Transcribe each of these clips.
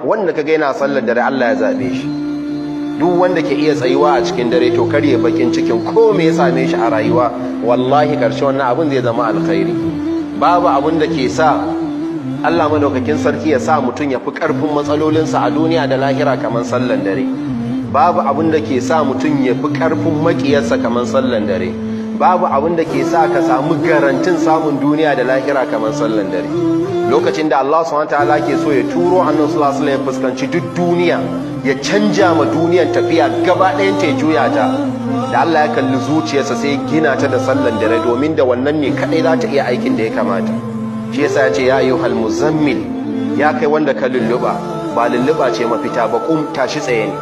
wanda kaga yana sallar dare Allah ya zabe shi. Duk wanda ke iya tsayuwa a cikin dare to kar ya bakin cikin ko me ya same shi a rayuwa, wallahi karshe wannan abin zai zama alkhairi. Babu abin da ke sa Allah madaukakin sarki ya sa mutum ya fi karfin matsalolinsa a duniya da lahira kamar sallar dare. Babu abin da ke sa mutum ya fi karfin makiyarsa kamar sallar dare. Babu abin da ke sa ka samu garantin samun duniya da lahira kamar sallar dare. Lokacin da Allah subhanahu wataala ke so ya turo annabi sallallahu alaihi wasallam ya fuskanci duk duniya, ya canja ma duniyar tafiya gaba ɗayan ta ya juya ta, da Allah ya kalli zuciyarsa sai ya gina ta da sallan dare, domin da wannan ne kadai za ta iya aikin da ya kamata. Shi yasa ya ce ya ayyuhal muzammil, ya kai wanda ka lulluba, ba lulluba ce mafita ba, tashi tsaye ne.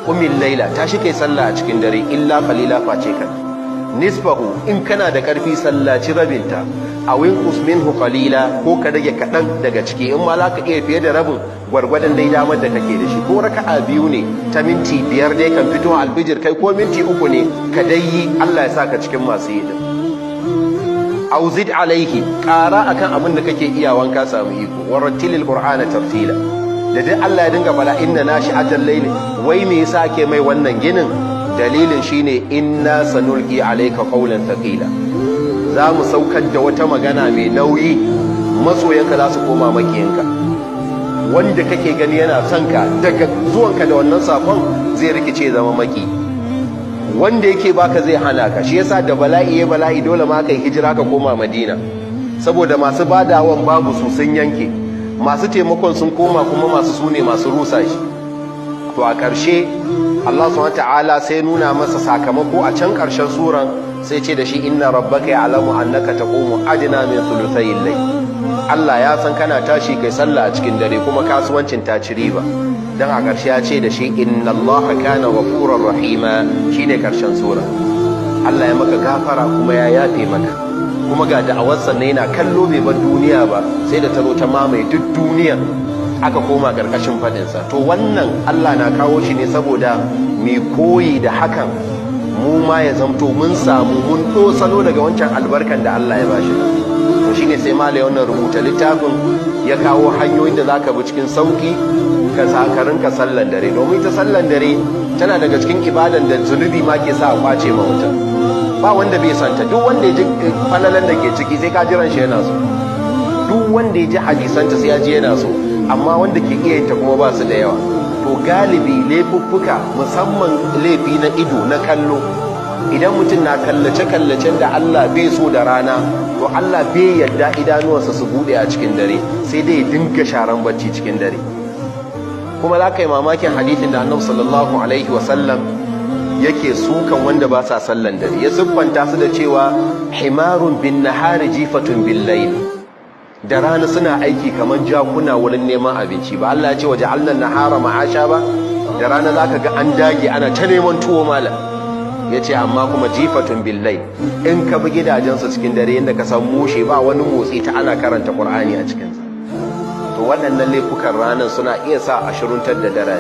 Qumil laila, tashi kai sallah a cikin dare, illa qalila face ka. Nisfahu, in kana da karfi sallaci rabinta, a winkus minhu qalila, ko ka rage kaɗan daga ciki, in ma za ka iya fiye da rabin gwargwadon dai damar da kake da shi, ko raka'a biyu ne ta minti 5 dai kan fito albijir kai, ko minti 3 ne ka dai yi, Allah ya saka cikin masu yi din. Auzid alaihi, ƙara akan abin da kake iyawan ka samu iko, warattilil qur'ana tartila. Da dai Allah ya dinga bala inna nashi'atal layli, wai me yasa ake mai wannan ginin? Dalilin shine inna sanulqi alayka qawlan thaqila, za mu saukar da wata magana mai nauyi, masoyanka za su koma makiyanka. Wanda kake gani yana son ka, daga zuwanka da wannan sakon zai rikice zama maki. Wanda yake baka zai hana ka. Shi yasa da bala'i ya bala'i dole ma kai hijira ka koma Madina, saboda masu badawan babu su sun yanke, masu taimakon sun koma kuma masu sune masu rusa shi. To a ƙarshe Allah subhanahu ta'ala sai nuna masa sakamako a can ƙarshen suran, sai ce da shi inna rabbaka ya'lamu annaka taqumu adna min thuluthayil layl. Allah ya san kana tashi kai sallah a cikin dare, kuma kasuwancin ta ci riba. Dan a ƙarshe ya ce da shi inna Allaha kana ghafurur rahima, shine ƙarshen sura. Allah ya maka gafara kuma ya yafe maka, kuma ga da'awar sannan yana kallo bai bar duniya ba, sai da ta zo ta mamaye duk duniya, aka koma ƙarƙashin faɗinsa. To wannan Allah na kawo shi ne saboda mai koyi da hakan, mu ma ya zamto mun samu mun ɗosano daga wancan albarkan da Allah ya bashi. To shine sai malai wannan rubuta littafin ya kawo hanyoyin da zaka bi cikin sauki ka sakarin ka sallan dare, domin ta sallan dare tana daga cikin ibadan da zunubi ma ke sa a kwace ma mutum. Ba wanda bai santa, duk wanda ya ji falalan da ke ciki sai ka jiran shi yana so, duk wanda ya ji hadisanta sai ya ji yana so, amma wanda ke iya ta kuma ba su da yawa. To galibi laifuffuka, musamman laifi na ido na kallo, idan mutum na kallace-kallacen da Allah bai so da rana, to Allah bai yadda idanuwansa su bude a cikin dare, sai dai ya dinga sharan bacci cikin dare. Kuma za ka yi mamakin hadithin da Annabi sallallahu alaihi wasallam yake sukan wanda ba sa sallan dare, ya siffanta su da cewa himarun bin nahari jifatun bil layl, da rana suna aiki kamar jakuna wurin neman abinci. Ba Allah ya ce waje allan nahara ma'asha ba, da rana zaka ga an dage ana ta neman tuwo malam. Ya ce amma kuma jifatun billai, in ka bi gidajensu cikin dare yadda ka san mushe, ba wani motsi ta ana karanta Qur'ani a cikinsa. To waɗannan laifukan ranar suna iya sa a shiruntar da dare.